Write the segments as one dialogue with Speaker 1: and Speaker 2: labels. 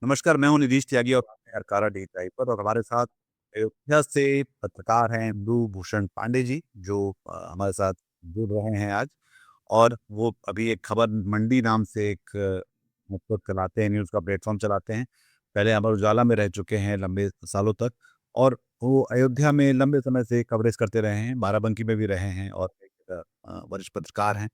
Speaker 1: नमस्कार, मैं हूँ निधीश त्यागी और आप हैं अरकारा डेली टाइप पर और हमारे साथ अयोध्या से पत्रकार हैं इंदु भूषण पांडे जी, जो हमारे साथ जुड़ रहे हैं आज। और वो अभी एक खबर मंडी नाम से एक नेटवर्क चलाते हैं, न्यूज़ का प्लेटफ़ॉर्म चलाते हैं। पहले अमर उजाला में रह चुके हैं लंबे सालों तक और वो अयोध्या में लंबे समय से कवरेज करते रहे हैं, बाराबंकी में भी रहे हैं और एक वरिष्ठ पत्रकार हैं।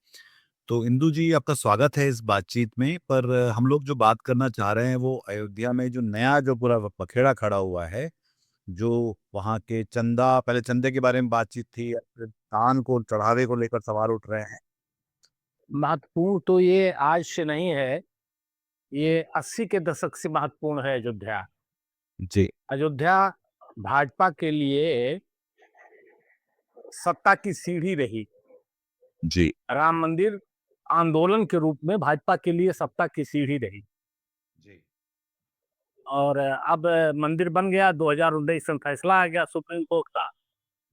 Speaker 1: तो इंदु जी, आपका स्वागत है इस बातचीत में। पर हम लोग जो बात करना चाह रहे हैं वो अयोध्या में जो नया जो पूरा पखेड़ा खड़ा हुआ है, जो वहाँ के चंदा, पहले चंदे के बारे में बातचीत थी, अब फिर दान को चढ़ावे को लेकर सवाल उठ रहे हैं।
Speaker 2: महत्वपूर्ण तो ये आज से नहीं है, ये 80 के दशक से महत्वपूर्ण है अयोध्या।
Speaker 1: जी,
Speaker 2: अयोध्या भाजपा के लिए सत्ता की सीढ़ी रही।
Speaker 1: जी,
Speaker 2: राम मंदिर आंदोलन के रूप में भाजपा के लिए सत्ता की सीढ़ी रही
Speaker 1: जी,
Speaker 2: और अब मंदिर बन गया, 2019 में फैसला आ गया सुप्रीम कोर्ट का।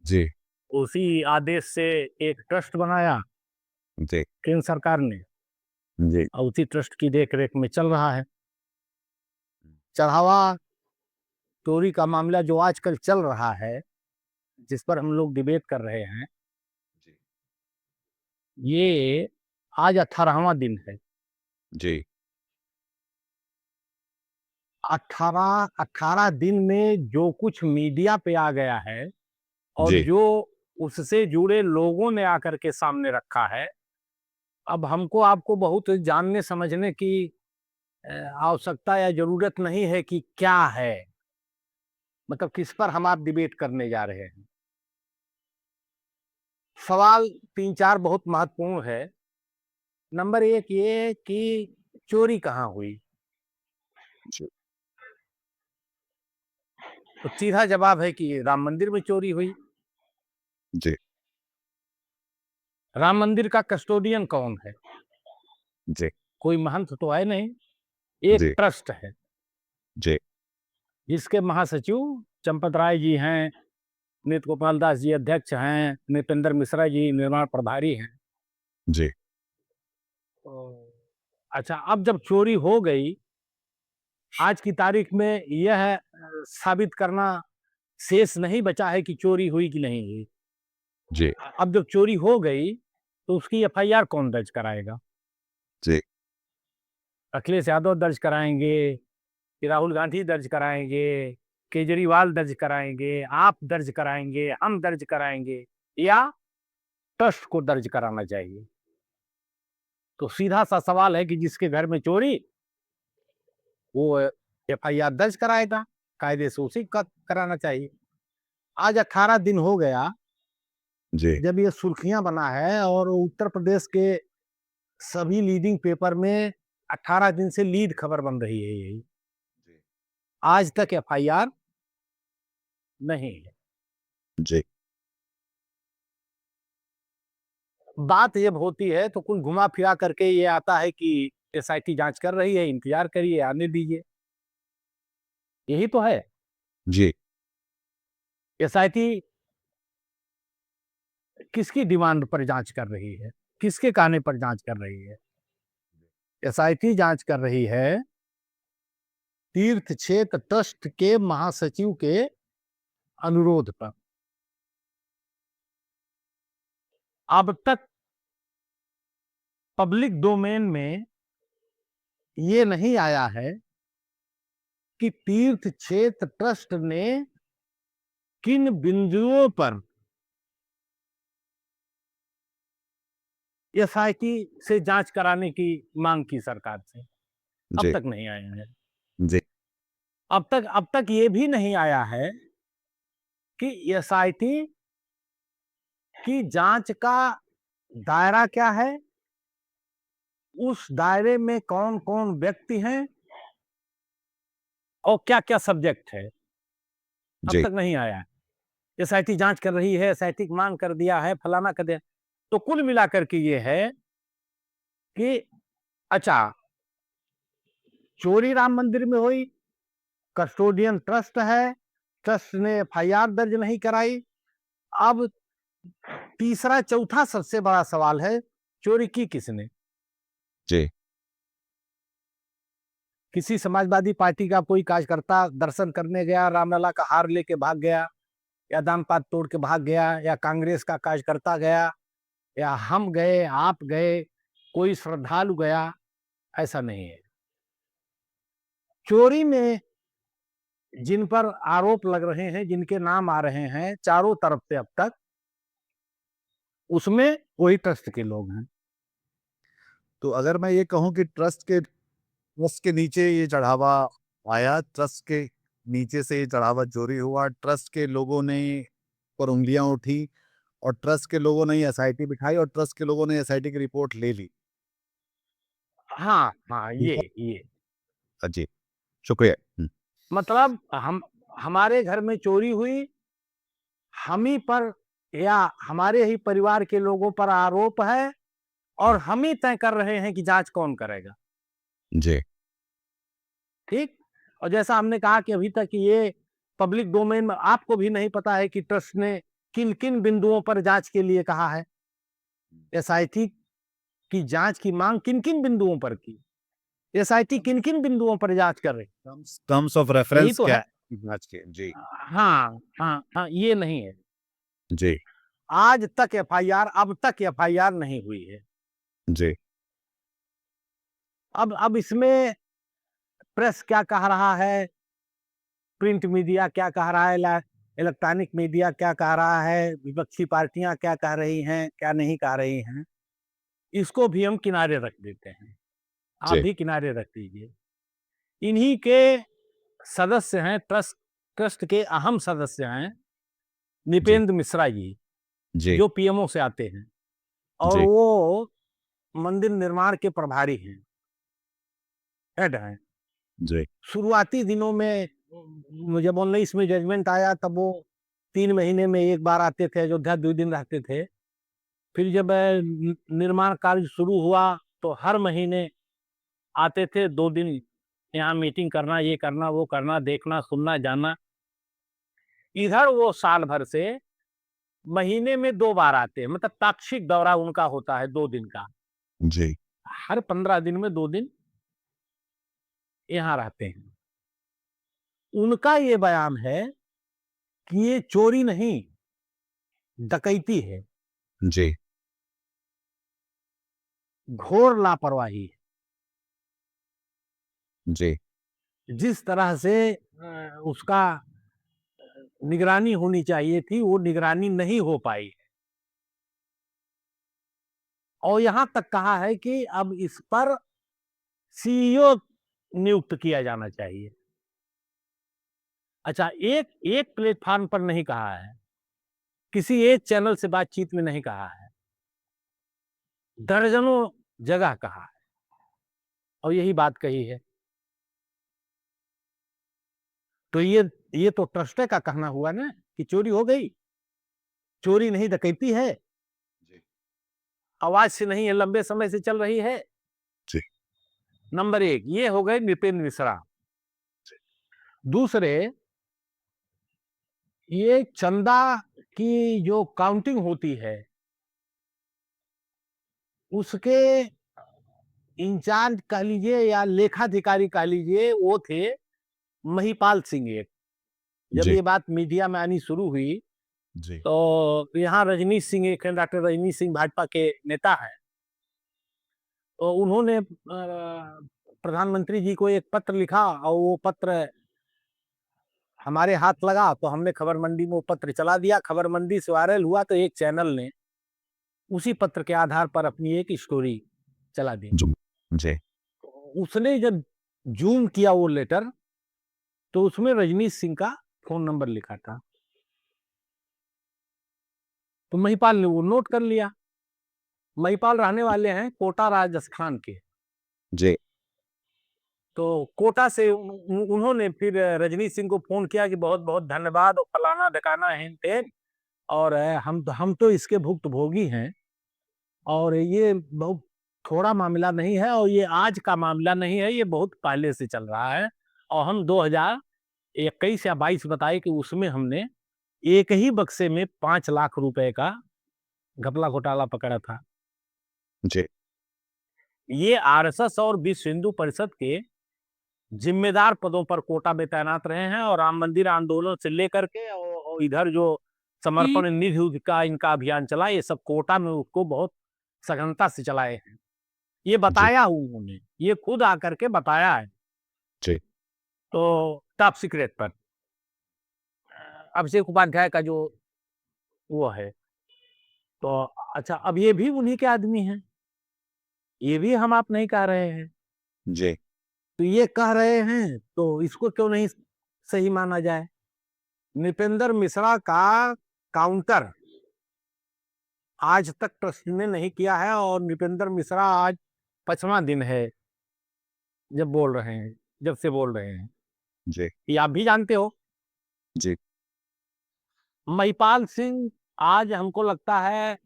Speaker 1: जी,
Speaker 2: उसी आदेश से एक ट्रस्ट बनाया
Speaker 1: जी,
Speaker 2: केंद्र सरकार ने
Speaker 1: जी,
Speaker 2: और उसी ट्रस्ट की देख-रेख में चल रहा है। चढ़ावा चोरी का मामला जो आजकल चल रहा है, जिस पर हम लोग डिबेट कर रहे हैं,
Speaker 1: जी,
Speaker 2: ये आज 18वाँ दिन है।
Speaker 1: जी,
Speaker 2: 18 दिन में जो कुछ मीडिया पे आ गया है और
Speaker 1: जी,
Speaker 2: जो उससे जुड़े लोगों ने आकर के सामने रखा है, अब हमको आपको बहुत जानने समझने की आवश्यकता या ज़रूरत नहीं है कि क्या है? मतलब किस पर हम आप डिबेट करने जा रहे हैं। सवाल 3-4 बहुत महत्वपूर्ण है। नंबर 1 ये कि चोरी कहाँ हुई?
Speaker 1: जी,
Speaker 2: तो सीधा जवाब है कि राम मंदिर में चोरी हुई।
Speaker 1: जी,
Speaker 2: राम मंदिर का कस्टोडियन कौन है?
Speaker 1: जी,
Speaker 2: कोई महंत तो है नहीं, एक
Speaker 1: जी,
Speaker 2: ट्रस्ट है,
Speaker 1: जी,
Speaker 2: जिसके महासचिव चंपत राय जी हैं, नित्य गोपाल दास जी अध्यक्ष हैं, नृपेंद्र मिश्रा जी निर्माण प्रभारी हैं।
Speaker 1: जी,
Speaker 2: तो अच्छा, अब जब चोरी हो गई, आज की तारीख में यह साबित करना शेष नहीं बचा है कि चोरी हुई कि नहीं हुई।
Speaker 1: जी,
Speaker 2: अब जब चोरी हो गई, तो उसकी एफआईआर कौन दर्ज कराएगा?
Speaker 1: जी,
Speaker 2: अखिलेश यादव दर्ज कराएँगे, कि राहुल गांधी दर्ज कराएँगे, केजरीवाल दर्ज कराएँगे, आप दर्ज कराएँगे, हम दर्ज कराएँगे या ट्रस्ट को दर्ज कराना चाहिए? तो सीधा-सा सवाल है कि जिसके घर में चोरी, वो एफआईआर दर्ज कराएगा, कायदे से उसी का कराना चाहिए। आज 18 दिन हो गया,
Speaker 1: जी,
Speaker 2: जब ये सुर्खियाँ बना है और उत्तर प्रदेश के सभी लीडिंग पेपर में 18 दिन से लीड खबर बन रही है यही। आज तक एफआईआर नहीं है।
Speaker 1: जी,
Speaker 2: बात जब होती है तो कुल घुमा-फिरा करके ये आता है कि एसआईटी जाँच कर रही है, इंतज़ार करिए, आने दीजिए। यही तो है।
Speaker 1: जी,
Speaker 2: एसआईटी किसकी डिमांड पर जाँच कर रही है? किसके कहने पर जाँच कर रही है? एसआईटी जाँच कर रही है तीर्थ क्षेत्र ट्रस्ट के महासचिव के अनुरोध पर। अब तक पब्लिक डोमेन में ये नहीं आया है कि तीर्थ क्षेत्र ट्रस्ट ने किन बिंदुओं पर एसआईटी से जाँच कराने की माँग की सरकार से। अब
Speaker 1: जी,
Speaker 2: तक नहीं आया है।
Speaker 1: जी,
Speaker 2: अब तक ये भी नहीं आया है कि एसआईटी की जाँच का दायरा क्या है? उस दायरे में कौन-कौन व्यक्ति हैं और क्या-क्या सब्जेक्ट है? अब
Speaker 1: जी,
Speaker 2: तक नहीं आया है। एसआईटी जाँच कर रही है, एसआईटी माँग कर दिया है, फलाना कर दिया। तो कुल मिलाकर के ये है कि अच्छा, चोरी राम मंदिर में हुई, कस्टोडियन ट्रस्ट है, ट्रस्ट ने एफआईआर दर्ज नहीं कराई। अब तीसरा चौथा सबसे बड़ा सवाल है, चोरी की किसने?
Speaker 1: जी,
Speaker 2: किसी समाजवादी पार्टी का कोई कार्यकर्ता दर्शन करने गया, रामलला का हार लेके भाग गया, या दान पात तोड़ के भाग गया, या कांग्रेस का कार्यकर्ता गया, या हम गए, आप गए, कोई श्रद्धालु गया, ऐसा नहीं है। चोरी में जिन पर आरोप लग रहे हैं, जिनके नाम आ रहे हैं चारों तरफ से अब तक, उसमें वही ट्रस्ट के लोग हैं।
Speaker 1: तो अगर मैं ये कहूँ कि ट्रस्ट के नीचे ये चढ़ावा आया, ट्रस्ट के नीचे से ये चढ़ावा चोरी हुआ, ट्रस्ट के लोगों ने पर उँगलियाँ उठी और ट्रस्ट के लोगों ने एसआईटी बिठाई और ट्रस्ट के लोगों ने एसआईटी की रिपोर्ट ले ली।
Speaker 2: हाँ, हाँ,
Speaker 1: ठीक है?
Speaker 2: ये।
Speaker 1: जी, शुक्रिया।
Speaker 2: मतलब हमारे घर में चोरी हुई, हम ही पर या हमारे ही परिवार के लोगों पर आरोप है, और हम ही तय कर रहे हैं कि जाँच कौन करेगा।
Speaker 1: जी,
Speaker 2: ठीक? और जैसा हमने कहा कि अभी तक ये पब्लिक डोमेन में आपको भी नहीं पता है कि ट्रस्ट ने किन-किन बिंदुओं पर जाँच के लिए कहा है। एसआईटी की जाँच की माँग किन-किन बिंदुओं पर की? एसआईटी किन-किन बिंदुओं पर जाँच कर रही?
Speaker 1: टर्म्स ऑफ
Speaker 2: यही
Speaker 1: रेफरेंस
Speaker 2: तो
Speaker 1: क्या
Speaker 2: है।
Speaker 1: है जाँच के? जी,
Speaker 2: हाँ, हाँ, हाँ, ये नहीं है।
Speaker 1: जी,
Speaker 2: आज तक एफआईआर अब तक एफआईआर नहीं हुई है।
Speaker 1: जी,
Speaker 2: अब इसमें प्रेस क्या कह रहा है, प्रिंट मीडिया क्या कह रहा है, इलेक्ट्रॉनिक मीडिया क्या कह रहा है, विपक्षी पार्टियां क्या कह रही हैं, क्या नहीं कह रही हैं, इसको भी हम किनारे रख देते हैं। आप
Speaker 1: जी,
Speaker 2: भी किनारे रख दीजिए। इन्हीं के सदस्य हैं, ट्रस्ट ट्रस्ट के अहम सदस्य हैं
Speaker 1: जी,
Speaker 2: निपेंद्र मिश्रा जी,
Speaker 1: जी,
Speaker 2: जो पीएमओ से आते हैं, और
Speaker 1: जी,
Speaker 2: वो मंदिर निर्माण के प्रभारी हैं, हेड हैं।
Speaker 1: जी,
Speaker 2: शुरुआती दिनों में जब 19 में जजमेंट आया, तब वो 3 महीने में 1 बार आते थे, अयोध्या 2 दिन रहते थे। फिर जब निर्माण कार्य शुरू हुआ, तो हर महीने आते थे, 2 दिन यहाँ मीटिंग करना, ये करना, वो करना, देखना, सुनना, जानना। इधर वो साल भर से महीने में 2 बार आते हैं, मतलब पाक्षिक दौरा उनका होता है 2 दिन का।
Speaker 1: जी,
Speaker 2: हर 15 दिन में 2 दिन यहाँ रहते हैं। उनका ये बयान है कि ये चोरी नहीं, डकैती है,
Speaker 1: जी,
Speaker 2: घोर लापरवाही है।
Speaker 1: जी,
Speaker 2: जिस तरह से उसका निगरानी होनी चाहिए थी, वो निगरानी नहीं हो पाई। और यहाँ तक कहा है कि अब इस पर सीईओ नियुक्त किया जाना चाहिए। अच्छा, एक एक प्लेटफ़ॉर्म पर नहीं कहा है, किसी एक चैनल से बातचीत में नहीं कहा है, दर्जनों जगह कहा है, और यही बात कही है। तो ये तो ट्रस्टे का कहना हुआ ना कि चोरी हो गई, चोरी नहीं डकैती है,
Speaker 1: जी,
Speaker 2: आवाज़ से नहीं है, लंबे समय से चल रही है।
Speaker 1: जी,
Speaker 2: नंबर 1 ये हो गए नृपेंद्र मिश्रा। दूसरे, ये चंदा की जो काउंटिंग होती है, उसके इंचार्ज कह लीजिए या लेखाधिकारी कह लीजिए, वो थे महिपाल सिंह एक। जब
Speaker 1: जी,
Speaker 2: ये बात मीडिया में आनी शुरू हुई,
Speaker 1: जी,
Speaker 2: तो यहाँ रजनीश सिंह एक हैं, डॉक्टर रजनीश सिंह भाजपा के नेता हैं। तो उन्होंने प्रधानमंत्री जी को एक पत्र लिखा, और वो पत्र हमारे हाथ लगा, तो हमने खबर मंडी में वो पत्र चला दिया। खबर मंडी से वायरल हुआ, तो एक चैनल ने उसी पत्र के आधार पर अपनी एक स्टोरी चला दी।
Speaker 1: जी, जी,
Speaker 2: उसने जब ज़ूम किया वो लेटर, तो उसमें रजनीश सिंह का फ़ोन नंबर लिखा था। तो महिपाल ने वो नोट कर लिया। महिपाल रहने वाले हैं कोटा राजस्थान के।
Speaker 1: जी,
Speaker 2: तो कोटा से उन्होंने फिर रजनीश सिंह को फ़ोन किया कि बहुत-बहुत धन्यवाद, और फलाना-ढिकाना, हेन-टेन, और हम तो इसके भुक्तभोगी हैं, और ये बहुत थोड़ा मामला नहीं है, और ये आज का मामला नहीं है, ये बहुत पहले से चल रहा है, और हम 2021 या 22 बताए कि उसमें हमने एक ही बक्से में 5 लाख रुपए का घपला घोटाला पकड़ा था।
Speaker 1: जी,
Speaker 2: ये आरएसएस और विश्व हिंदू परिषद के जिम्मेदार पदों पर कोटा में तैनात रहे हैं और राम मंदिर आंदोलन से लेकर के और इधर जो समर्पण निधि का इनका अभियान चला, ये सब कोटा में उसको बहुत सघनता से चलाए हैं। ये
Speaker 1: जी,
Speaker 2: बताया उन्होंने, ये खुद आकर के बताया है।
Speaker 1: जी,
Speaker 2: तो टॉप सीक्रेट पर अभिषेक उपाध्याय का जो वो है, तो अच्छा, अब ये भी उन्हीं के आदमी हैं, ये भी हम आप नहीं कह रहे हैं।
Speaker 1: जी,
Speaker 2: तो ये कह रहे हैं तो इसको क्यों नहीं सही माना जाए? नृपेंद्र मिश्रा का काउंटर आज तक ट्रस्ट ने नहीं किया है और नृपेंद्र मिश्रा आज 5वां दिन है जब बोल रहे हैं, जब से बोल रहे हैं।
Speaker 1: जी,
Speaker 2: ये आप भी जानते हो।
Speaker 1: जी,
Speaker 2: महिपाल सिंह आज हमको लगता है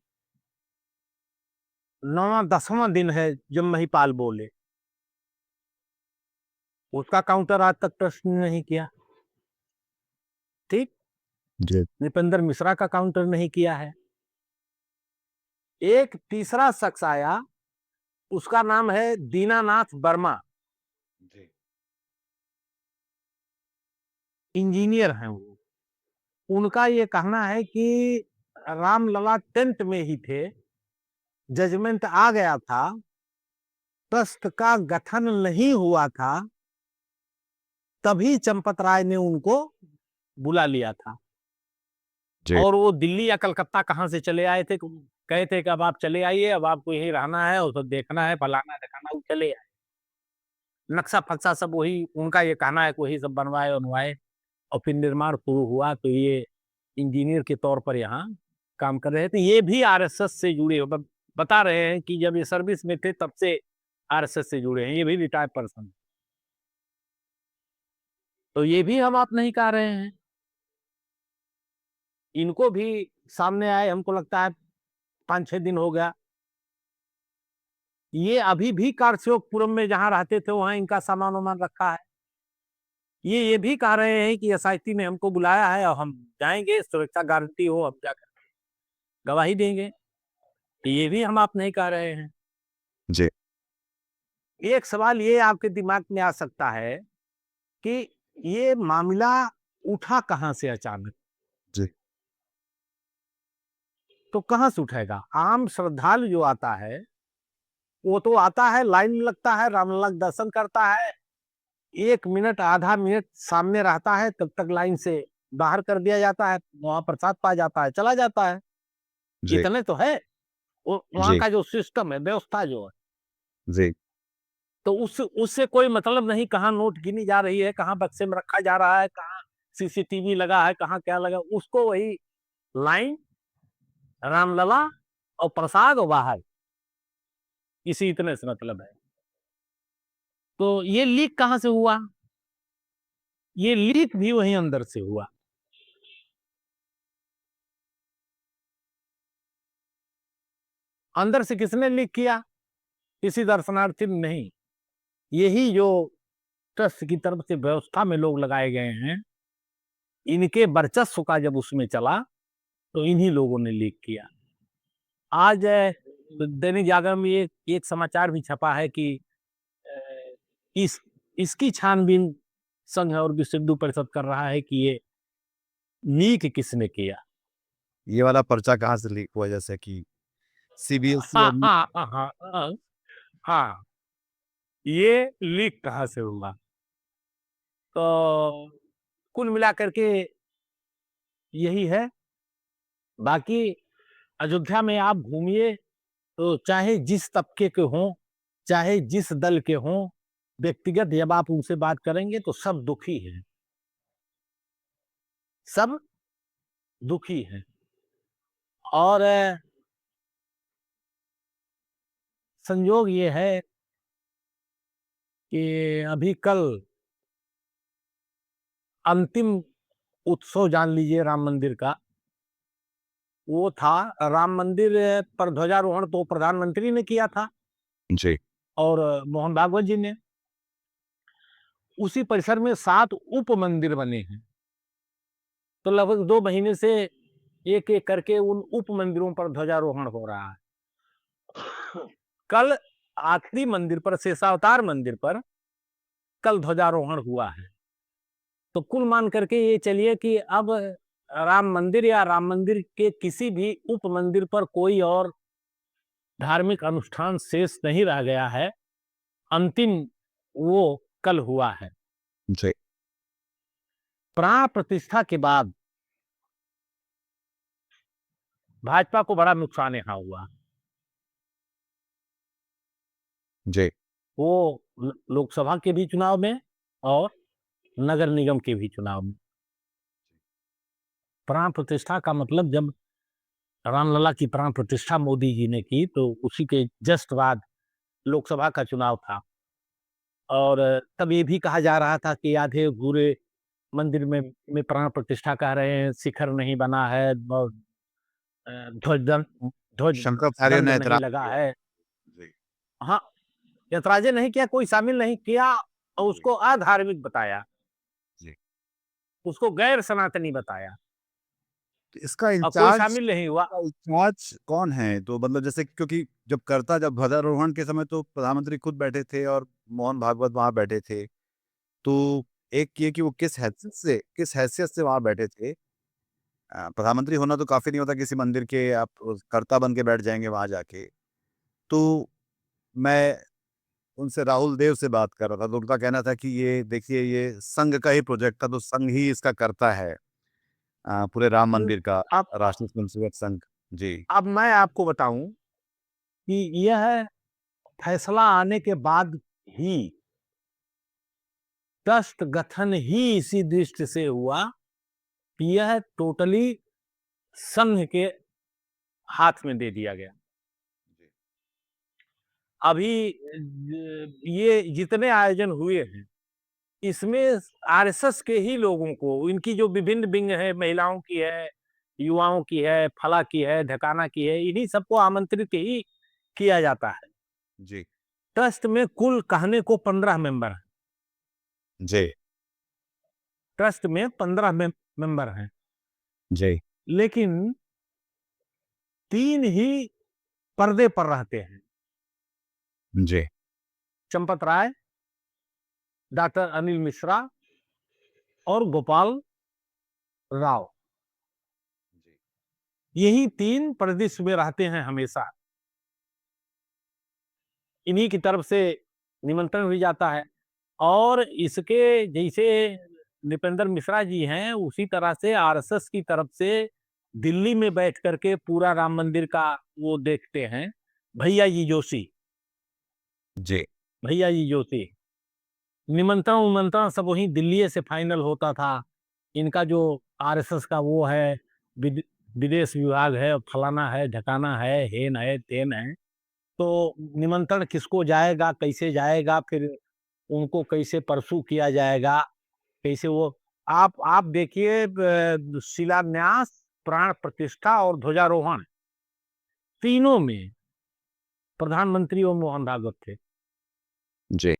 Speaker 2: 9वां 10वां दिन है जब महिपाल बोले, उसका काउंटर आज तक ट्रस्ट ने नहीं किया। ठीक,
Speaker 1: जी,
Speaker 2: नृपेंद्र मिश्रा का काउंटर नहीं किया है। एक तीसरा शख्स आया, उसका नाम है दीनानाथ वर्मा,
Speaker 1: जी,
Speaker 2: इंजीनियर हैं वो। उनका ये कहना है कि रामलला टेंट में ही थे, जजमेंट आ गया था, ट्रस्ट का गठन नहीं हुआ था, तभी चंपत राय ने उनको बुला लिया था।
Speaker 1: जी,
Speaker 2: और वो दिल्ली या कलकत्ता कहाँ से चले आए थे, कहे थे कि अब आप चले आइए, अब आपको यहीं रहना है और सब देखना है, फलाना ढिकाना, वो चले आए। नक्शा फक्सा सब वही, उनका ये कहना है कि वही सब बनवाए बनवाए और फिर निर्माण शुरू हुआ तो ये इंजीनियर के तौर पर यहाँ काम कर रहे थे। ये भी आरएसएस से जुड़े हो, बता रहे हैं कि जब ये सर्विस में थे तब से आरएसएस से जुड़े हैं, ये भी रिटायर्ड पर्सन। तो ये भी हम आप नहीं कह रहे हैं। इनको भी सामने आए हमको लगता है 5-6 दिन हो गया। ये अभी भी कारसेवकपुरम में जहां रहते थे वहां इनका सामान वामान रखा है। ये भी कह रहे हैं कि एसआईटी ने हमको बुलाया है और हम जाएंगे, सुरक्षा गारंटी हो, हम जाकर गवाही देंगे। ये भी हम आप नहीं कह रहे हैं।
Speaker 1: जी,
Speaker 2: एक सवाल ये आपके दिमाग में आ सकता है कि ये मामला उठा कहां से अचानक?
Speaker 1: जी,
Speaker 2: तो कहां से उठेगा? आम श्रद्धालु जो आता है वो तो आता है, लाइन में लगता है, रामलला के दर्शन करता है, 1 मिनट आधा मिनट सामने रहता है, तब तक लाइन से बाहर कर दिया जाता है, वहां प्रसाद पा जाता है, चला जाता है।
Speaker 1: जी,
Speaker 2: इतने तो है। वो वहां
Speaker 1: जी,
Speaker 2: का जो सिस्टम है, व्यवस्था जो है,
Speaker 1: जी,
Speaker 2: तो उससे कोई मतलब नहीं कहाँ नोट गिनी जा रही है, कहाँ बक्से में रखा जा रहा है, कहाँ सीसीटीवी लगा है, कहाँ क्या लगा, उसको वही लाइन, रामलला और प्रसाद और बाहर, इसी इतने से मतलब है। तो ये लीक कहाँ से हुआ? ये लीक भी वहीं अंदर से हुआ। अंदर से किसने लीक किया? किसी दर्शनार्थी ने नहीं, यही जो ट्रस्ट की तरफ से व्यवस्था में लोग लगाए गए हैं, इनके वर्चस्व का जब उसमें चला तो इन्हीं लोगों ने लीक किया। आज दैनिक जागरण में एक समाचार भी छपा है कि अ, इस इसकी छानबीन संघ और विश्व हिंदू परिषद कर रहा है कि ये लीक किसने किया।
Speaker 1: ये वाला पर्चा कहाँ से लीक हुआ जैसे कि सीबीएसई
Speaker 2: हाँ
Speaker 1: और
Speaker 2: हाँ हाँ हाँ हाँ हाँ, ये लीक कहाँ से हुआ? तो कुल मिलाकर के यही है। बाकी अयोध्या में आप घूमिए तो चाहे जिस तबके के हों, चाहे जिस दल के हों, व्यक्तिगत जब आप उनसे बात करेंगे तो सब दुखी हैं, सब दुखी हैं। और संयोग ये है कि अभी कल अंतिम उत्सव जान लीजिए राम मंदिर का, वो था। राम मंदिर पर ध्वजारोहण तो प्रधानमंत्री ने किया था
Speaker 1: जी,
Speaker 2: और मोहन भागवत जी ने। उसी परिसर में 7 उप मंदिर बने हैं, तो लगभग 2 महीने से एक-एक करके उन उप मंदिरों पर ध्वजारोहण हो रहा है। कल आखिरी मंदिर पर, शेषावतार मंदिर पर कल ध्वजारोहण हुआ है। तो कुल मान करके ये चलिए कि अब राम मंदिर या राम मंदिर के किसी भी उप मंदिर पर कोई और धार्मिक अनुष्ठान शेष नहीं रह गया है। अंतिम वो कल हुआ है।
Speaker 1: जी,
Speaker 2: प्राण प्रतिष्ठा के बाद भाजपा को बड़ा नुकसान यहाँ हुआ।
Speaker 1: जी,
Speaker 2: वो लोकसभा के भी चुनाव में और नगर निगम के भी चुनाव में। प्राण प्रतिष्ठा का मतलब जब रामलला की प्राण प्रतिष्ठा मोदी जी ने की तो उसी के जस्ट बाद लोकसभा का चुनाव था। और तब ये भी कहा जा रहा था कि आधे पूरे मंदिर में प्राण प्रतिष्ठा कर रहे हैं, शिखर नहीं बना है और ध्वज
Speaker 1: शंकराचार्य
Speaker 2: दंड
Speaker 1: ने
Speaker 2: नहीं
Speaker 1: ऐतराज
Speaker 2: लगा
Speaker 1: किया।
Speaker 2: है।
Speaker 1: जी,
Speaker 2: हाँ, ऐतराज़ें नहीं किया, कोई शामिल नहीं किया और
Speaker 1: जी,
Speaker 2: उसको अधार्मिक बताया,
Speaker 1: जी।
Speaker 2: उसको गैर सनातनी बताया
Speaker 1: तो इसका
Speaker 2: और कोई
Speaker 1: इंचार्ज
Speaker 2: शामिल नहीं हुआ।
Speaker 1: इंचार्ज कौन है? तो मतलब जैसे क्योंकि जब ध्वजारोहण के समय तो प्रधानमंत्री खुद बैठे थे और मोहन भागवत वहाँ बैठे थे। तो एक ये कि वो किस हैसियत से वहाँ बैठे थे। प्रधानमंत्री होना तो काफ़ी नहीं होता किसी मंदिर के आप कर्ता बन के बैठ जाएँगे वहाँ जाके। तो मैं उनसे राहुल देव से बात कर रहा था तो उनका कहना था कि ये देखिए ये संघ का ही प्रोजेक्ट था तो संघ ही इसका करता है। पूरे राम मंदिर का
Speaker 2: अब
Speaker 1: राष्ट्रीय स्वयंसेवक संघ। जी,
Speaker 2: अब मैं आपको बताऊं कि यह फैसला आने के बाद ही ट्रस्ट गठन ही इसी दृष्टि से हुआ कि यह टोटली संघ के हाथ में दे दिया गया। अभी ये जितने आयोजन हुए हैं इसमें आरएसएस के ही लोगों को, इनकी जो विभिन्न विंग है, महिलाओं की है, युवाओं की है, फला की है, ढकाना की है, इन्हीं सबको आमंत्रित ही किया जाता है।
Speaker 1: जी,
Speaker 2: ट्रस्ट में कुल कहने को 15 मेंबर हैं।
Speaker 1: जी,
Speaker 2: ट्रस्ट में 15 मेंबर हैं,
Speaker 1: जी,
Speaker 2: लेकिन 3 ही पर्दे पर रहते हैं।
Speaker 1: जी,
Speaker 2: चंपत राय, डॉक्टर अनिल मिश्रा और गोपाल राव, यही 3 प्रदेश में रहते हैं हमेशा। इन्हीं की तरफ से निमंत्रण भी जाता है और इसके जैसे नृपेंद्र मिश्रा जी हैं उसी तरह से आरएसएस की तरफ से दिल्ली में बैठ करके पूरा राम मंदिर का वो देखते हैं भैया जी जोशी।
Speaker 1: जी,
Speaker 2: भैया जी जोशी निमंत्रण सब वहीं दिल्ली से फाइनल होता था। इनका जो आरएसएस का वो है, विदेश विभाग है, फलाना है, ढकाना है, हेन है, तेन है। तो निमंत्रण किसको जाएगा, कैसे जाएगा, फिर उनको कैसे परसू किया जाएगा, कैसे वो आप देखिए शिलान्यास, प्राण प्रतिष्ठा और ध्वजारोहण तीनों में प्रधानमंत्री और मोहन भागवत थे।
Speaker 1: जी।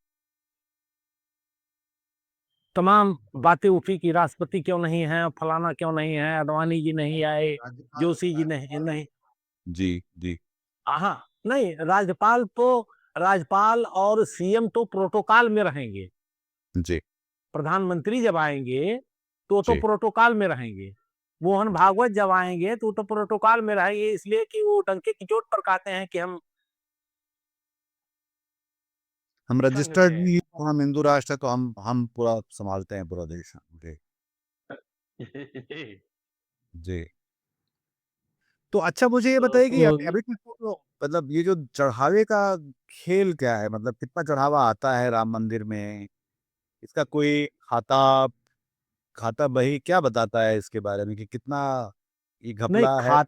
Speaker 2: तमाम बातें उठी कि राष्ट्रपति क्यों नहीं है, फलाना क्यों नहीं है, अडवाणी जी नहीं आए, जोशी जी नहीं नहीं।
Speaker 1: जी, जी,
Speaker 2: हाँ, नहीं, राज्यपाल और सीएम तो प्रोटोकॉल में रहेंगे।
Speaker 1: जी,
Speaker 2: प्रधानमंत्री जब आएंगे तो
Speaker 1: जी,
Speaker 2: प्रोटोकॉल में रहेंगे। मोहन
Speaker 1: जी।
Speaker 2: भागवत जब आएंगे तो प्रोटोकॉल में रहेंगे, इसलिए कि वो डंके की चोट पर कहते हैं कि हम
Speaker 1: हम
Speaker 2: संघ
Speaker 1: रजिस्टर्ड
Speaker 2: में
Speaker 1: भी हैं, हम हिंदू राष्ट्र है तो हम पूरा सँभालते हैं पूरा देश। जी,
Speaker 2: हैं।
Speaker 1: जी। तो अच्छा मुझे ये बताइए कि
Speaker 2: तो
Speaker 1: अभी तक तो मतलब ये जो चढ़ावे का खेल क्या है? मतलब कितना चढ़ावा आता है राम मंदिर में? इसका कोई खाता खाता बही क्या बताता है इसके बारे में कि कितना ये
Speaker 2: नहीं,
Speaker 1: घपला है?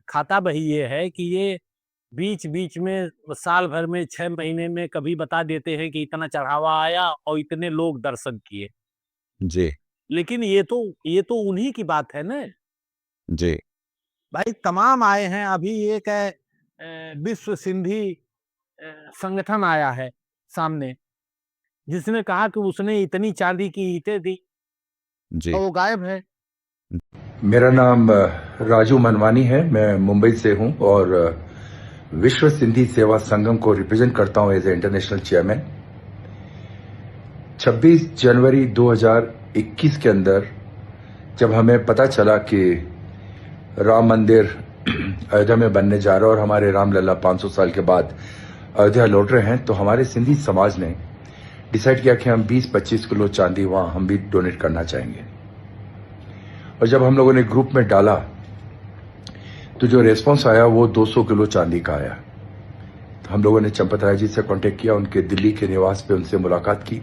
Speaker 2: खाता बही ये है कि ये बीच-बीच में साल भर में 6 महीने में कभी बता देते हैं कि इतना चढ़ावा आया और इतने लोग दर्शन किए।
Speaker 1: जी,
Speaker 2: लेकिन ये तो उन्हीं की बात है ना।
Speaker 1: जी,
Speaker 2: भाई तमाम आए हैं, अभी एक है विश्व सिंधी संगठन आया है सामने, जिसने कहा कि उसने इतनी चांदी की ईंटें दी
Speaker 1: जी,
Speaker 2: और वो गायब है।
Speaker 3: मेरा नाम राजू मनवानी है। मैं मुंबई से हूं और विश्व सिंधी सेवा संगम को रिप्रेजेंट करता हूं एज ए इंटरनेशनल चेयरमैन। 26 जनवरी 2021 के अंदर जब हमें पता चला कि राम मंदिर अयोध्या में बनने जा रहा है और हमारे रामलला 500 साल के बाद अयोध्या लौट रहे हैं, तो हमारे सिंधी समाज ने डिसाइड किया कि हम 20-25 किलो चांदी वहां हम भी डोनेट करना चाहेंगे। और जब हम लोगों ने ग्रुप में डाला तो जो रेस्पॉन्स आया वो 200 किलो चांदी का आया। तो हम लोगों ने चंपत राय जी से कांटेक्ट किया, उनके दिल्ली के निवास पे उनसे मुलाकात की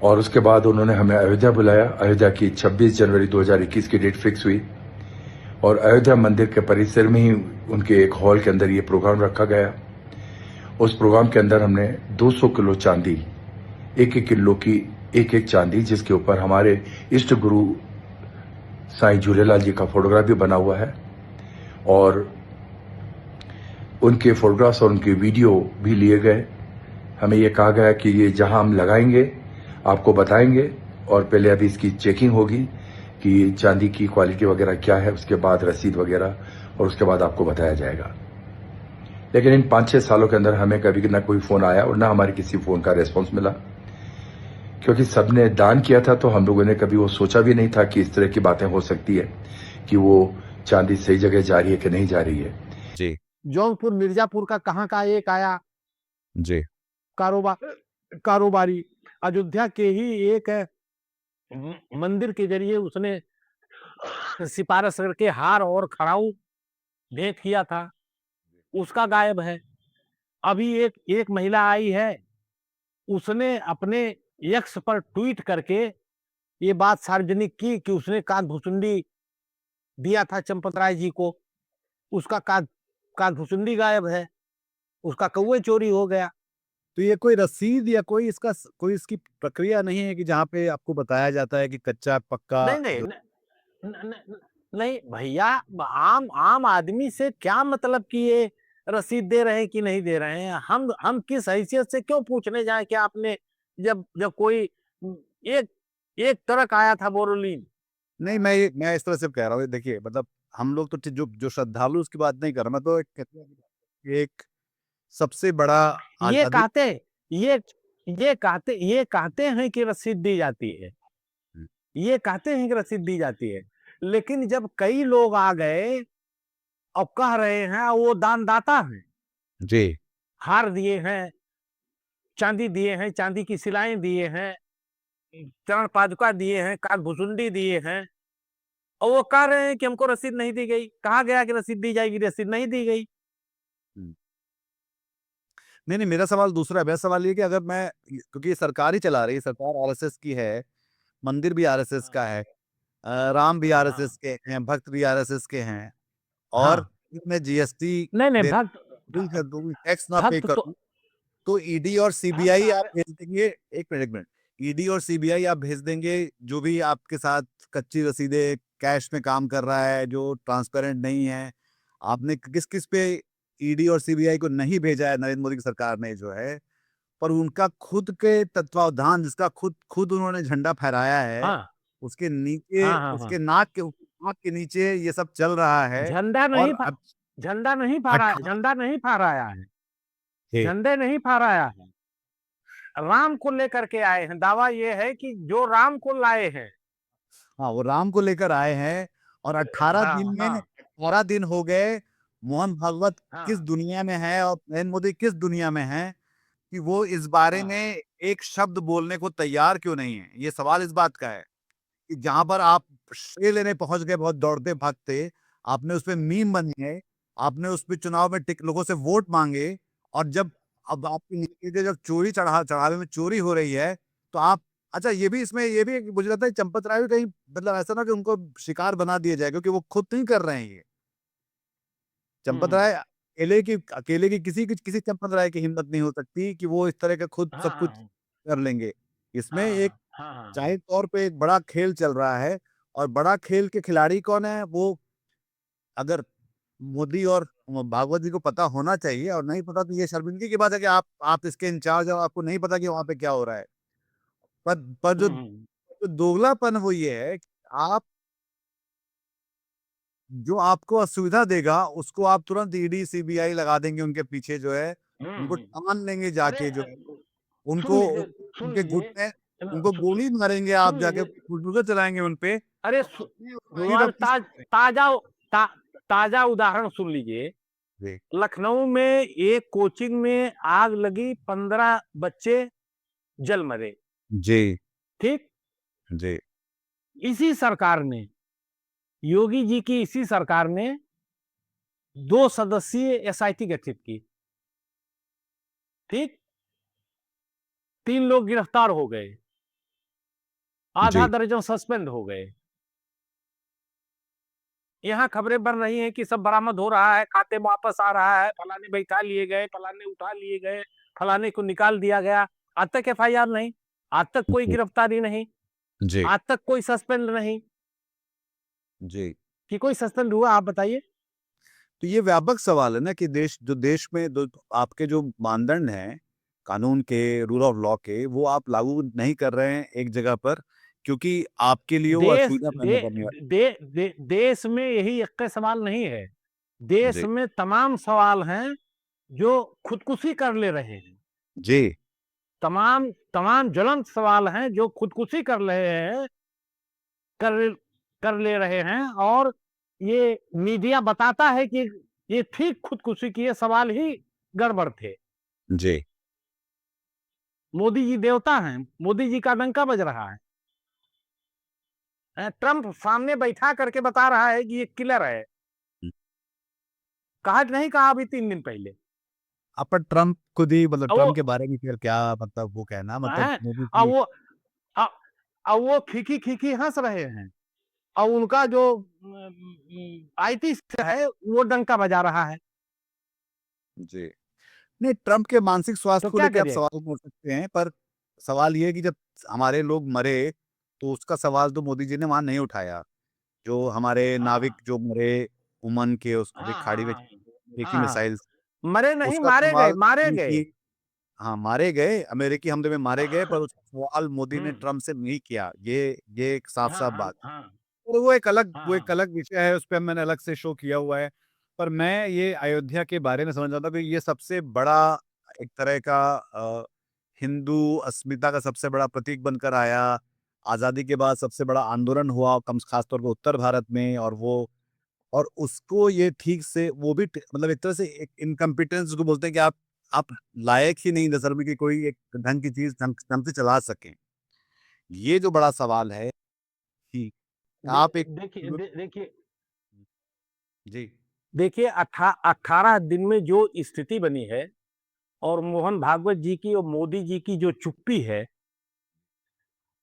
Speaker 3: और उसके बाद उन्होंने हमें अयोध्या बुलाया। अयोध्या की 26 जनवरी 2021 की डेट फिक्स हुई और अयोध्या मंदिर के परिसर में ही उनके एक हॉल के अंदर ये प्रोग्राम रखा गया। उस प्रोग्राम के अंदर हमने 200 किलो चांदी, 1-1 किलो की एक चांदी, जिसके ऊपर हमारे इष्ट गुरु साईं झूलेलाल जी का फोटोग्राफ भी बना हुआ है और उनके फोटोग्राफ्स और उनके वीडियो भी लिए गए। हमें यह कहा गया कि ये जहां हम लगाएंगे आपको बताएंगे और पहले अभी इसकी चेकिंग होगी कि चांदी की क्वालिटी वगैरह क्या है, उसके बाद रसीद वगैरह, और उसके बाद आपको बताया जाएगा। लेकिन इन 5-6 सालों के अंदर हमें कभी ना कोई फोन आया और ना हमारे किसी फोन का रेस्पॉन्स मिला, क्योंकि सबने दान किया था। तो हम लोगों ने कभी वो सोचा भी नहीं था कि इस तरह की बातें हो सकती है कि वो चांदी सही जगह जा रही है कि नहीं जा रही है।
Speaker 1: जी,
Speaker 2: जौनपुर मिर्जापुर का कहाँ का एक आया
Speaker 1: जी,
Speaker 2: कारोबारी, अयोध्या के ही एक मंदिर के जरिए उसने सिफारिश करके हार और खड़ाऊ भेंट किया था, उसका गायब है। अभी एक महिला आई है, उसने अपने एक्स पर ट्वीट करके ये बात सार्वजनिक की कि उसने कान-भुसुंडी दिया था चंपत राय जी को, उसका कान-भुसुंडी गायब है, उसका कौवे चोरी हो गया।
Speaker 1: तो ये कोई रसीद या कोई कोई इसकी प्रक्रिया नहीं है कि जहाँ पे आपको बताया जाता है कि कच्चा पक्का
Speaker 2: नहीं, नहीं, नहीं भैया, आम आम आदमी से क्या मतलब कि ये रसीद दे रहे हैं कि नहीं दे रहे हैं? हम किस हैसियत से क्यों पूछने जाए कि आपने जब जब कोई एक एक ट्रक आया था बोरोलीन।
Speaker 1: नहीं, मैं इस तरह से कह रहा हूँ, देखिए मतलब हम लोग तो जो जो श्रद्धालु उसकी बात नहीं कर रहा, मैं तो एक सबसे बड़ा
Speaker 2: ये
Speaker 1: आज़ादी।
Speaker 2: कहते ये ये कहते हैं कि रसीद दी जाती है, ये कहते हैं कि रसीद दी जाती है, लेकिन जब कई लोग आ गए और कह रहे हैं वो दानदाता हैं,
Speaker 1: जी,
Speaker 2: हार दिए हैं, चांदी दिए हैं, चांदी की सिलाएं दिए हैं, चरण पादुका दिए हैं, काकभुसुंडी दिए हैं, और वो कह रहे हैं कि हमको रसीद नहीं दी गई। कहा गया कि रसीद दी जाएगी, रसीद नहीं दी गई।
Speaker 1: हुँ। नहीं, मेरा सवाल दूसरा है। मेरा सवाल ये है कि अगर मैं, क्योंकि ये सरकार ही चला रही है, सरकार आरएसएस की है, मंदिर भी आरएसएस
Speaker 2: हाँ,
Speaker 1: का है, राम भी
Speaker 2: हाँ,
Speaker 1: आरएसएस के हैं, भक्त भी आरएसएस के हैं और
Speaker 2: हाँ।
Speaker 1: मैं जीएसटी
Speaker 2: नहीं, नहीं,
Speaker 1: दे
Speaker 2: भक्त
Speaker 1: बिल कर दूँ, टैक्स ना पे
Speaker 2: भक्त तो
Speaker 1: करूँ, तो ईडी और
Speaker 2: भक्त
Speaker 1: सीबीआई आप भेज देंगे। 1 मिनट, ईडी और सीबीआई आप भेज देंगे, जो भी आपके साथ कच्ची रसीदें, कैश में काम कर रहा है, जो ट्रांसपेरेंट नहीं है, आपने किस-किस पे ईडी और सीबीआई को नहीं भेजा है नरेंद्र मोदी की सरकार ने जो है, पर उनका खुद के तत्वावधान, जिसका खुद खुद उन्होंने झंडा फहराया है,
Speaker 2: हाँ,
Speaker 1: उसके नीचे,
Speaker 2: हाँ, हाँ, हाँ।
Speaker 1: उसके नाक के नीचे ये सब चल रहा है
Speaker 2: झंडा नहीं
Speaker 1: और
Speaker 2: फा
Speaker 1: अब
Speaker 2: झंडा नहीं फहरा
Speaker 1: अट्ठा
Speaker 2: झंडा नहीं फहराया है,
Speaker 1: जी।
Speaker 2: झंडे नहीं फहराया है। राम को लेकर के आए हैं। दावा ये है कि जो राम को लाए हैं।
Speaker 1: हाँ, वो राम को लेकर आए हैं और 18
Speaker 2: हाँ,
Speaker 1: दिन में
Speaker 2: हाँ,
Speaker 1: 18 दिन हो गए, मोहन भागवत किस
Speaker 2: हाँ,
Speaker 1: दुनिया में है और नरेंद्र मोदी किस दुनिया में हैं कि वो इस बारे
Speaker 2: हाँ,
Speaker 1: में एक शब्द बोलने को तैयार क्यों नहीं है? ये सवाल इस बात का है कि जहाँ पर आप श्रेय लेने पहुँच गए बहुत दौड़ते-भागते, आपने उसपे मीम बन गए, आपने उसपे चुनाव में लोगों से वोट माँगे और जब अब आपकी नीति जब चढ़ावे में चोरी हो रही है, तो आप, अच्छा ये भी इसमें ये भी मुझे लगता है चंपत राय भी कहीं मतलब ऐसा ना कि उनको शिकार बना दिया जाए, क्योंकि वो खुद नहीं कर रहे हैं ये। चंपत
Speaker 2: हुँ,
Speaker 1: राय अकेले की किसी चंपत राय की हिम्मत नहीं हो सकती कि वो इस तरह का खुद
Speaker 2: हाँ,
Speaker 1: सब कुछ
Speaker 2: हाँ,
Speaker 1: कर लेंगे। इसमें
Speaker 2: हाँ,
Speaker 1: एक
Speaker 2: हाँ, हाँ, हाँ,
Speaker 1: जाहिर तौर पे एक बड़ा खेल चल रहा है और बड़ा खेल के खिलाड़ी कौन है, वो अगर मोदी और भागवत जी को पता होना चाहिए और नहीं पता तो ये शर्मिंदगी की बात है कि आप इसके इंचार्ज हो, आपको नहीं पता कि वहाँ पे क्या हो रहा है। पर जो
Speaker 2: हुँ,
Speaker 1: दोगलापन वो ये है कि आप जो आपको असुविधा देगा, उसको आप तुरंत ईडी, सीबीआई लगा देंगे उनके पीछे जो है,
Speaker 2: हुँ,
Speaker 1: उनको
Speaker 2: हुँ।
Speaker 1: टान लेंगे
Speaker 2: अरे
Speaker 1: जाके जो है,
Speaker 2: सुन
Speaker 1: उनको
Speaker 2: लीजिए, सुन
Speaker 1: उनके
Speaker 2: लीजिए,
Speaker 1: घुटने उनको गोली मारेंगे आप
Speaker 2: सुन
Speaker 1: जाके,
Speaker 2: लीजिए।
Speaker 1: बुलडोज़र चलाएँगे उन पे।
Speaker 2: अरे
Speaker 1: फिर आप किस
Speaker 2: ताजा ता, ताजा उदाहरण सुन लीजिए।
Speaker 1: जी,
Speaker 2: लखनऊ में एक कोचिंग में आग लगी, 15 बच्चे जल मरे।
Speaker 1: जी,
Speaker 2: ठीक।
Speaker 1: जी,
Speaker 2: इसी सरकार ने, योगी जी की इसी सरकार ने 2 सदस्यीय एसआईटी गठित की। ठीक। 3 लोग गिरफ्तार हो गए, आधा
Speaker 1: जी,
Speaker 2: दर्जन सस्पेंड हो गए। यहाँ खबरें बन रही हैं कि सब बरामद हो रहा है, खाते में वापस आ रहा है, फलाने बैठा लिए गए, फलाने उठा लिए गए, फलाने को निकाल दिया गया। आज तक एफआईआर नहीं, आज तक कोई
Speaker 1: जी,
Speaker 2: गिरफ्तारी नहीं,
Speaker 1: जी,
Speaker 2: आज तक कोई सस्पेंड नहीं।
Speaker 1: जी।
Speaker 2: कि कोई सस्पेंड हुआ, आप बताइए?
Speaker 1: तो ये व्यापक सवाल है ना कि देश में दो आपके जो मानदंड हैं, कानून के, रूल ऑफ लॉ के, वो आप लागू नहीं कर रहे हैं एक जगह पर, क्योंकि आपके लिए वो
Speaker 2: देश
Speaker 1: असुविधा
Speaker 2: दे,
Speaker 1: पैदा करने वाला
Speaker 2: दे, दे, देश में यही एक सवाल नहीं है। देश
Speaker 1: जी,
Speaker 2: में तमाम सवाल हैं जो खुदकुशी कर ले रहे हैं।
Speaker 1: जी,
Speaker 2: तमाम तमाम ज्वलंत सवाल हैं जो खुदकुशी कर रहे हैं, कर कर ले रहे हैं, और ये मीडिया बताता है कि ये ठीक खुदकुशी किए सवाल ही गड़बड़ थे।
Speaker 1: जी,
Speaker 2: मोदी जी देवता हैं, मोदी जी का डंका बज रहा है। ट्रंप सामने बैठा करके बता रहा है कि ये किलर है। कहा नहीं कहा अभी 3 दिन पहले।
Speaker 1: पर ट्रम्प खुद ही मतलब
Speaker 2: और वो
Speaker 1: ट्रम्प के बारे में फिर क्या मतलब वो कहना मतलब
Speaker 2: हैं,
Speaker 1: मोदी
Speaker 2: और
Speaker 1: की
Speaker 2: वो अ, और वो खिखी हंस रहे हैं, और उनका जो आईटी है वो डंका बजा रहा है।
Speaker 1: जी। नहीं, ट्रम्प के मानसिक स्वास्थ्य
Speaker 2: तो
Speaker 1: को
Speaker 2: क्या
Speaker 1: लेके आप
Speaker 2: करिए?
Speaker 1: सवाल पूछ सकते हैं, पर सवाल ये है कि जब हमारे लोग मरे, तो उसका सवाल तो मोदी जी ने वहाँ नहीं उठाया। जो हमारे नाविक
Speaker 2: हाँ,
Speaker 1: जो मरे, ओमान के उस अभी
Speaker 2: हाँ,
Speaker 1: खाड़ी
Speaker 2: हाँ,
Speaker 1: में
Speaker 2: हाँ,
Speaker 1: अमेरिकी
Speaker 2: हाँ, हाँ।
Speaker 1: मिसाइल,
Speaker 2: मरे नहीं,
Speaker 1: उसका
Speaker 2: मारे गए,
Speaker 1: सवाल
Speaker 2: मारे गए।
Speaker 1: कि हाँ, मारे गए, अमेरिकी हमले में मारे गए, पर उसका सवाल मोदी ने
Speaker 2: हम्म,
Speaker 1: ट्रम्प से नहीं किया। ये एक
Speaker 2: हाँ,
Speaker 1: साफ-साफ
Speaker 2: हाँ,
Speaker 1: बात।
Speaker 2: हाँ,
Speaker 1: और
Speaker 2: हाँ,
Speaker 1: वो एक
Speaker 2: हाँ।
Speaker 1: अलग विषय है, उस पे मैंने अलग से शो किया हुआ है। पर मैं ये अयोध्या के बारे में समझ रहा था कि ये सबसे बड़ा एक तरह का हिंदू अस्मिता का सबसे बड़ा प्रतीक बनकर आया। आज़ादी के बाद सबसे बड़ा आंदोलन हुआ कम खास तौर पे उत्तर भारत में, और उसको ये ठीक से वो भी मतलब एक तरह से एक इनकम्पिटेंस उसको बोलते हैं कि आप लायक ही नहीं नज़र में कि कोई एक ढंग की चीज़ ढंग से चला सकें। ये जो बड़ा सवाल है कि आप एक
Speaker 2: देखिए देखिए
Speaker 1: जी,
Speaker 2: देखिए 18 दिन में जो स्थिति बनी है, और मोहन भागवत जी की और मोदी जी की जो चुप्पी है,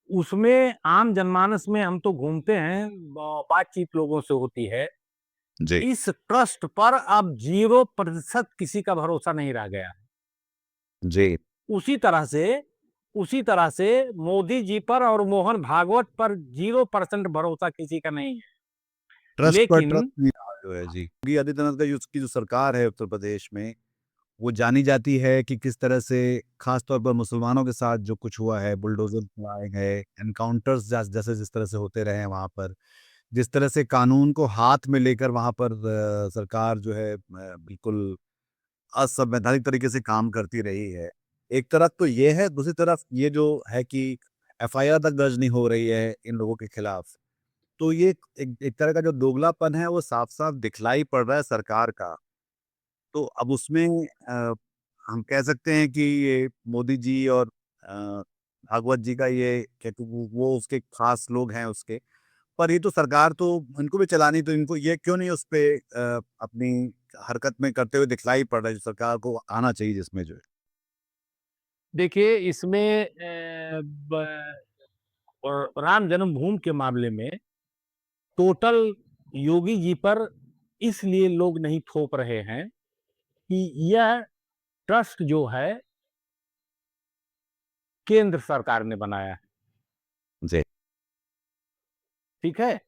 Speaker 2: उसमें आम जनमानस में हम तो घूमते हैं, बातचीत लोगों से होती है।
Speaker 1: जी,
Speaker 2: इस ट्रस्ट पर अब 0% किसी का भरोसा नहीं रह गया।
Speaker 1: जी।
Speaker 2: उसी तरह से उसी तरह से मोदी जी पर और मोहन भागवत पर 0% भरोसा किसी का नहीं है।
Speaker 1: ट्रस्ट पर ट्रस्ट
Speaker 2: लेकिन
Speaker 1: नहीं रहा जो है जी। योगी आदित्यनाथ का जो उसकी जो सरकार है उत्तर प्रदेश में, वो जानी जाती है कि किस तरह से खास तौर पर मुसलमानों के साथ जो कुछ हुआ है, बुलडोज़र चलाए गए, एनकाउंटर्स जैसे जिस तरह से होते रहे हैं वहाँ पर, जिस तरह से कानून को हाथ में लेकर वहाँ पर सरकार जो है बिल्कुल असंवैधानिक तरीके से काम करती रही है। एक तरफ तो ये है, दूसरी तरफ ये जो है कि एफआईआर तक दर्ज नहीं हो रही है इन लोगों के खिलाफ। तो ये एक एक तरह का जो दोगलापन है वो साफ-साफ दिखलाई पड़ रहा है सरकार का। तो अब उसमें अ, हम कह सकते हैं कि ये मोदी जी और भागवत जी का ये कहते वो उसके खास लोग हैं उसके। पर ये तो सरकार तो इनको भी चलानी, तो इनको ये क्यों नहीं उस पे अपनी हरकत में करते हुए दिखलाई पड़ रहा है, जो सरकार को आना चाहिए जिसमें जो है।
Speaker 2: देखिए इसमें राम जन्मभूमि के मामले में टोटल योगी जी पर इसलिए लोग नहीं थोप रहे हैं कि यह ट्रस्ट जो है केंद्र सरकार ने बनाया है।
Speaker 1: जी,
Speaker 2: ठीक है।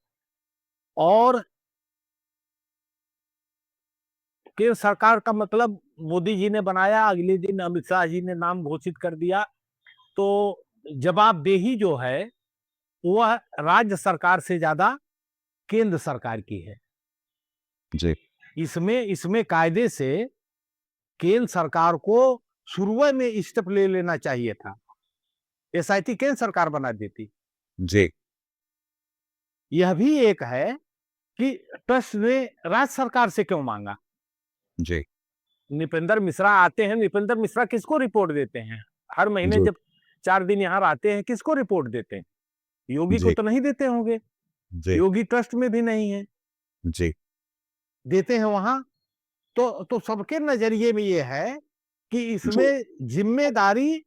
Speaker 2: और केंद्र सरकार का मतलब मोदी जी ने बनाया, अगले दिन अमित शाह जी ने नाम घोषित कर दिया। तो जवाबदेही जो है वह राज्य सरकार से ज्यादा केंद्र सरकार की है।
Speaker 1: जी,
Speaker 2: इसमें इसमें कायदे से केंद्र सरकार को शुरू में स्टेप ले लेना चाहिए था। एसआईटी केंद्र सरकार बना देती।
Speaker 1: जी,
Speaker 2: यह भी एक है कि ट्रस्ट ने राज्य सरकार से क्यों मांगा।
Speaker 1: जी,
Speaker 2: नृपेंद्र मिश्रा आते हैं, नृपेंद्र मिश्रा किसको रिपोर्ट देते हैं? हर महीने
Speaker 1: जी,
Speaker 2: जब 4 दिन यहाँ आते हैं, किसको रिपोर्ट देते हैं? योगी को
Speaker 1: जी,
Speaker 2: तो नहीं देते होंगे,
Speaker 1: जी,
Speaker 2: योगी ट्रस्ट में भी नहीं है,
Speaker 1: जी,
Speaker 2: देते हैं वहां। तो सबके नजरिए में ये है कि
Speaker 1: जी,
Speaker 2: इसमें जिम्मेदारी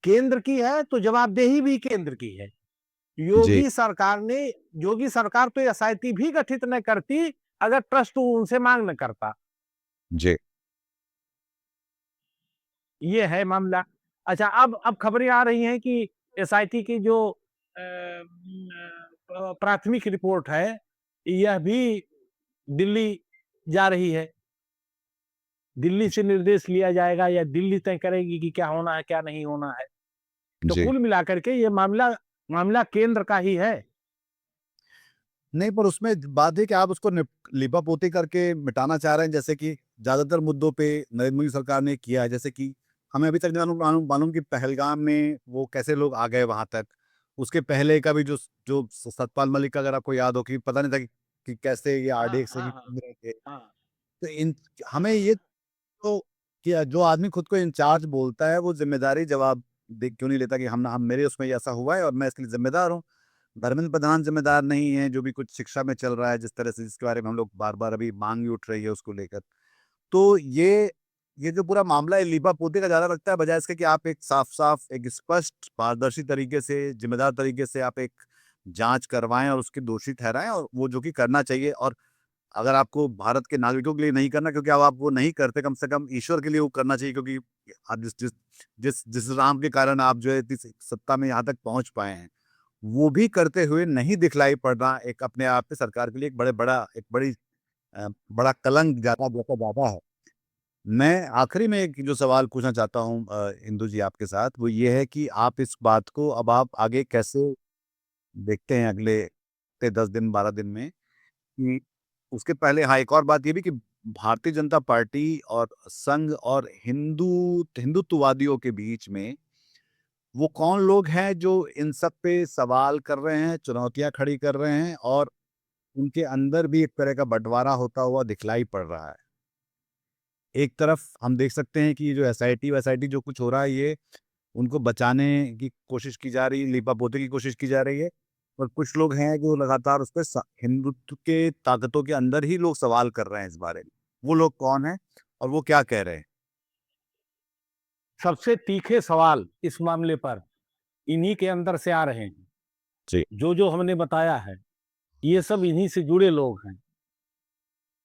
Speaker 2: केंद्र की है, तो जवाबदेही भी केंद्र की है।
Speaker 1: जी,
Speaker 2: योगी सरकार तो एसआईटी भी गठित न करती अगर ट्रस्ट उनसे मांग न करता।
Speaker 1: जी,
Speaker 2: ये है मामला। अच्छा, अब खबरें आ रही हैं कि एसआईटी की जो प्राथमिक रिपोर्ट है, यह भी दिल्ली जा रही है। दिल्ली से निर्देश लिया जाएगा या दिल्ली तय करेगी कि क्या होना है, क्या नहीं होना है। तो
Speaker 1: जी।
Speaker 2: कुल मिलाकर के ये मामला मामला केंद्र का ही है।
Speaker 1: नहीं, पर उसमें बात है कि आप उसको लिपापोती करके मिटाना चाह रहे हैं, जैसे कि ज़्यादातर मुद्दों पे नरेंद्र मोदी सरकार ने किया है। जैसे कि हमें अभी तक नहीं मालूम मालूम मालूम कि पहलगाम में वो कैसे लोग आ गए वहाँ तक। उसके पहले का भी जो जो सतपाल मलिक का, अगर आपको याद हो, कि पता नहीं था कि कैसे ये
Speaker 2: हाँ,
Speaker 1: आरडीएक्स से
Speaker 2: हाँ,
Speaker 1: भी
Speaker 2: हाँ,
Speaker 1: घूम रहे थे।
Speaker 2: हाँ।
Speaker 1: तो इन हमें ये तो, कि जो आदमी खुद को इंचार्ज बोलता है, वो ज़िम्मेदारी जवाब दे क्यों नहीं लेता कि हम मेरे उसमें ऐसा हुआ है और मैं इसके लिए ज़िम्मेदार हूँ। धर्मेंद्र प्रधान ज़िम्मेदार नहीं है, जो भी कुछ शिक्षा में चल रहा है, जिस तरह से, जिसके बारे में हम लोग बार-बार अभी माँग भी उठ रही है उसको लेकर। तो ये जो पूरा मामला है, लीपापोती का ज़्यादा लगता है, बजाय इसके कि आप एक साफ-साफ, एक स्पष्ट, पारदर्शी तरीके से, ज़िम्मेदार तरीके से आप एक जाँच करवाएँ और उसके दोषी ठहराएँ, और वो जो कि करना चाहिए। और अगर आपको भारत के नागरिकों के लिए नहीं करना, क्योंकि अब आप वो नहीं करते, कम से कम ईश्वर के लिए वो करना चाहिए, क्योंकि आप जिस जिस जिस जिस राम के कारण आप जो है इतनी सत्ता में यहाँ तक पहुँच पाए हैं, वो भी करते हुए नहीं दिखलाई पड़ना, एक अपने आप में सरकार के लिए एक बड़ी बड़ा कलंक ज़्यादा जैसा ज़्यादा है। मैं आखिरी में एक जो सवाल पूछना चाहता हूँ इंदु जी आपके साथ, वो ये है कि आप इस बात को अब आप आगे कैसे देखते हैं, अगले 10 दिन 12 दिन में, कि उसके पहले, हाँ, एक और बात ये भी कि भारतीय जनता पार्टी और संघ और हिंदुत्ववादियों के बीच में वो कौन लोग हैं जो इन सब पे सवाल कर रहे हैं, चुनौतियाँ खड़ी कर रहे हैं, और उनके अंदर भी एक तरह का बँटवारा होता हुआ दिखलाई पड़ रहा है। एक तरफ हम देख सकते हैं कि ये जो एसआईटी-वैसाइटी जो कुछ हो रहा है, ये उनको बचाने की कोशिश की जा रही है, लीपापोती की कोशिश की जा रही है। और कुछ लोग हैं जो लगातार उसपे हिंदुत्व के ताकतों के अंदर ही लोग सवाल कर रहे हैं इस बारे में। वो लोग कौन हैं और वो क्या कह रहे हैं?
Speaker 2: सबसे तीखे सवाल इस मामले पर इन्हीं के अंदर से आ रहे हैं।
Speaker 1: जी,
Speaker 2: जो हमने बताया है, ये सब इन्हीं से जुड़े लोग हैं,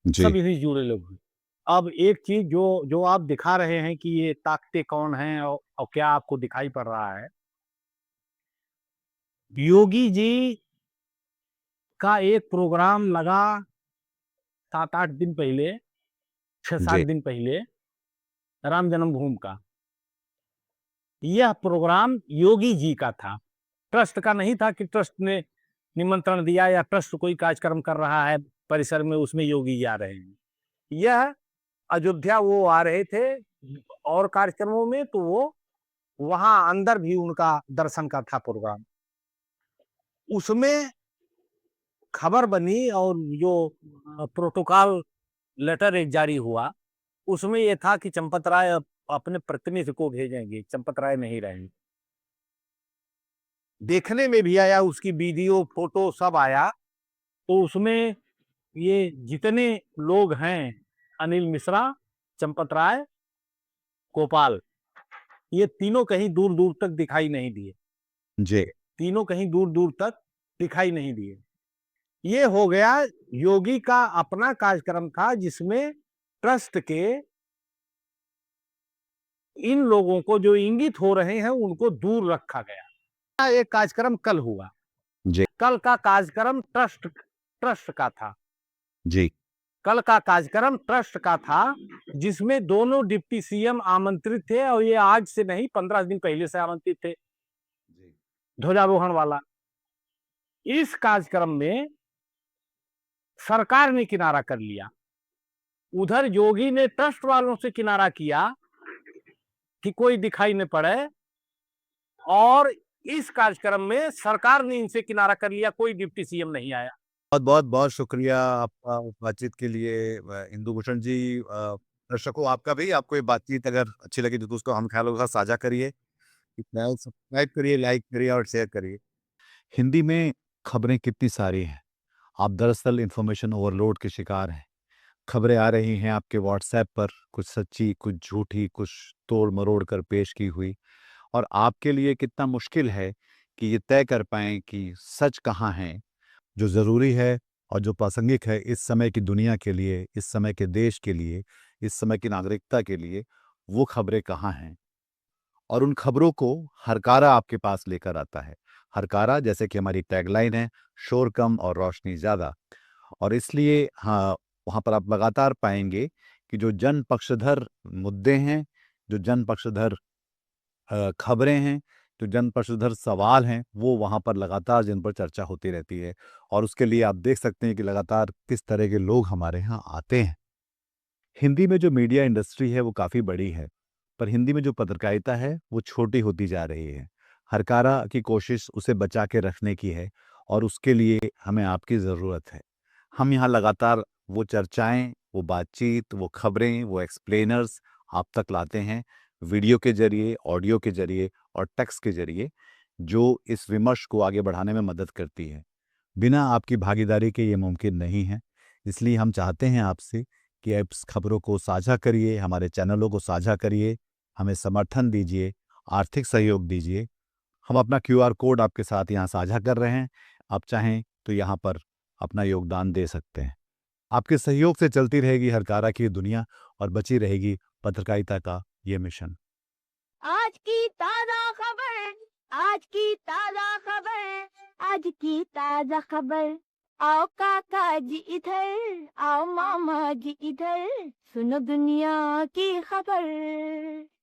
Speaker 1: जी,
Speaker 2: सब इन्हीं से जुड़े लोग हैं। अब एक चीज़ जो आप दिखा रहे हैं कि ये ताकतें कौन हैं और क्या आपको दिखाई पड़ रहा है। योगी जी का एक प्रोग्राम लगा 7-8 दिन पहले, 6-7
Speaker 1: जी,
Speaker 2: दिन पहले, राम जन्मभूमि का। यह प्रोग्राम योगी जी का था, ट्रस्ट का नहीं था कि ट्रस्ट ने निमंत्रण दिया या ट्रस्ट कोई कार्यक्रम कर रहा है परिसर में, उसमें योगी जी आ रहे हैं। यह अयोध्या वो आ रहे थे और कार्यक्रमों में, तो वो वहां अंदर भी उनका दर्शन का था प्रोग्राम। उसमें खबर बनी और जो प्रोटोकॉल लेटर एक जारी हुआ, उसमें ये था कि चंपत राय अपने प्रतिनिधि को भेजेंगे, चंपत राय नहीं रहेंगे। देखने में भी आया, उसकी वीडियो फोटो सब आया। तो उसमें ये जितने लोग हैं, अनिल मिश्रा, चंपत राय, गोपाल, ये तीनों कहीं दूर दूर तक दिखाई नहीं दिए।
Speaker 1: जी,
Speaker 2: तीनों कहीं दूर दूर तक दिखाई नहीं दिए। ये हो गया, योगी का अपना कार्यक्रम था जिसमें ट्रस्ट के इन लोगों को जो इंगित हो रहे हैं उनको दूर रखा गया। एक कार्यक्रम कल हुआ,
Speaker 1: जी,
Speaker 2: कल का कार्यक्रम ट्रस्ट ट्रस्ट का था।
Speaker 1: जी,
Speaker 2: कल का कार्यक्रम ट्रस्ट का था, जिसमें दोनों डिप्टी सीएम आमंत्रित थे, और ये आज से नहीं 15 दिन पहले से आमंत्रित थे, ध्वजारोहण वाला। इस कार्यक्रम में सरकार ने किनारा कर लिया, उधर योगी ने ट्रस्ट वालों से किनारा किया कि कोई दिखाई न पड़े, और इस कार्यक्रम में सरकार ने इनसे किनारा कर लिया, कोई डिप्टी सीएम नहीं आया।
Speaker 1: बहुत-बहुत शुक्रिया आपका इस बातचीत के लिए इंदु भूषण जी। दर्शकों आपका भी, आपको ये बातचीत अगर अच्छी लगी तो उसको हम ख़्यालों के साथ साझा करिए। चैनल सब्सक्राइब करिए, लाइक करिए और शेयर करिए। हिंदी में खबरें कितनी सारी हैं। आप दरअसल इन्फॉर्मेशन ओवरलोड के शिकार हैं। खबरें आ रही हैं आपके व्हाट्सएप पर, कुछ सच्ची, कुछ झूठी, कुछ तोड़-मरोड़ कर पेश की हुई, और आपके लिए कितना मुश्किल है कि ये तय कर पाएँ कि सच कहाँ है, जो ज़रूरी है और जो प्रासंगिक है इस समय की दुनिया के लिए, इस समय के देश के लिए, इस समय की नागरिकता के लिए, वो खबरें कहाँ हैं। और उन खबरों को हरकारा आपके पास लेकर आता है। हरकारा जैसे कि हमारी टैगलाइन है, शोर कम और रोशनी ज़्यादा। और इसलिए हाँ, वहाँ पर आप लगातार पाएँगे कि जो जन पक्षधर मुद्दे हैं, जो जन पक्षधर खबरें हैं, जो जन पक्षधर सवाल हैं, वो वहाँ पर लगातार जिन पर चर्चा होती रहती है। और उसके लिए आप देख सकते हैं कि लगातार किस तरह के लोग हमारे यहाँ आते हैं। हिंदी में जो मीडिया इंडस्ट्री है वो काफ़ी बड़ी है, पर हिंदी में जो पत्रकारिता है वो छोटी होती जा रही है। हरकारा की कोशिश उसे बचा के रखने की है और उसके लिए हमें आपकी ज़रूरत है। हम यहाँ लगातार वो चर्चाएँ, वो बातचीत, वो खबरें, वो एक्सप्लेनर्स आप तक लाते हैं, वीडियो के ज़रिए, ऑडियो के ज़रिए और टेक्स्ट के ज़रिए, जो इस विमर्श को आगे बढ़ाने में मदद करती है। बिना आपकी भागीदारी के ये मुमकिन नहीं है। इसलिए हम चाहते हैं आपसे कि आप इस खबरों को साझा करिए, हमारे चैनलों को साझा करिए, हमें समर्थन दीजिए, आर्थिक सहयोग दीजिए। हम अपना क्यूआर कोड आपके साथ यहाँ साझा कर रहे हैं। आप चाहें तो यहाँ पर अपना योगदान दे सकते हैं। आपके सहयोग से चलती रहेगी हरकारा की दुनिया और बची रहेगी पत्रकारिता का ये मिशन।
Speaker 4: आज की ताजा खबर, आज की ताजा खबर, आज की ताजा खबर। आओ काका जी इधर, आओ मामा जी इधर, सुनो दुनिया की खबर।